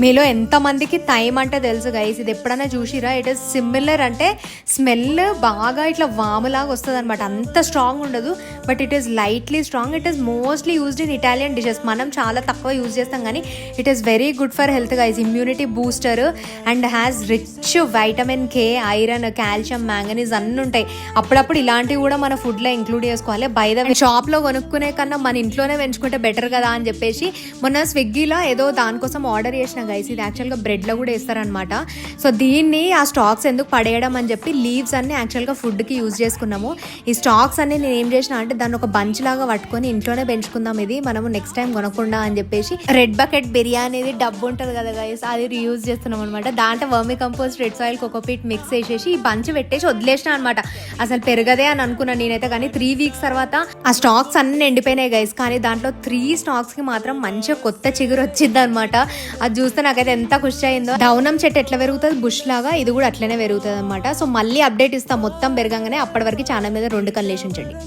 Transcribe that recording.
మీలో ఎంతమందికి థైమ్ అంటే తెలుసు గైస్, ఇది ఎప్పుడైనా చూసిరా? ఇట్ ఇస్ సిమిలర్, అంటే స్మెల్ బాగా ఇట్లా వాములాగా వస్తుంది అనమాట. అంత స్ట్రాంగ్ ఉండదు, but it is lightly strong. It is mostly used in Italian dishes. మనం చాలా తక్కువ యూజ్ చేస్తాం కానీ it is very good for health guys. Immunity booster and has rich vitamin K, iron, calcium, manganese అన్నీ ఉంటాయి. అప్పుడప్పుడు ఇలాంటివి కూడా మన ఫుడ్లో ఇంక్లూడ్ చేసుకోవాలి. బై ద వే, షాప్లో కొనుక్కునే కన్నా మన ఇంట్లోనే పెంచుకుంటే బెటర్ కదా అని చెప్పేసి మొన్న స్విగ్గీలో ఏదో దానికోసం ఆర్డర్ చేసిన గైస్. ఇది యాక్చువల్గా బ్రెడ్లో కూడా వేస్తారనమాట. సో దీన్ని ఆ స్టాక్స్ ఎందుకు పడేయడం అని చెప్పి లీవ్స్ అన్ని యాక్చువల్గా ఫుడ్కి యూజ్ చేసుకున్నాము. ఈ స్టాక్స్ అన్ని నేను ఏం చేసిన అంటే దాన్ని ఒక బంచ్ లాగా పట్టుకొని ఇంట్లోనే పెంచుకుందాం, ఇది మనము నెక్స్ట్ టైం కొనకుండా అని చెప్పేసి రెడ్ బకెట్ బిర్యానీ డబ్బు ఉంటుంది కదా గైస్, అది రీయూజ్ చేస్తున్నాం అనమాట. దాంట్లో వర్మి compost, red soil, cocopeat mix చేసేసి ఈ బంచ్ పెట్టేసి వదిలేసిన అనమాట. అసలు పెరగదే అని అనుకున్నాను నేనైతే, కానీ 3 వీక్స్ తర్వాత ఆ స్టాక్స్ అన్ని ఎండిపోయినాయి గైస్. కానీ దాంట్లో 3 స్టాక్స్ కి మాత్రం మంచిగా కొత్త చిగురు వచ్చింది అనమాట. అది చూస్తే నాకైతే ఎంత ఖుషి అయిందో. డౌనం చెట్టు ఎట్లా పెరుగుతుంది బుష్ లాగా, ఇది కూడా అట్లనే పెరుగుతుంది అనమాట. సో మళ్ళీ అప్డేట్ ఇస్తాం మొత్తం పెరగంగానే. అప్పటి వరకు ఛానల్ మీద 2 కళ్ళు వేసి ఉంచండి.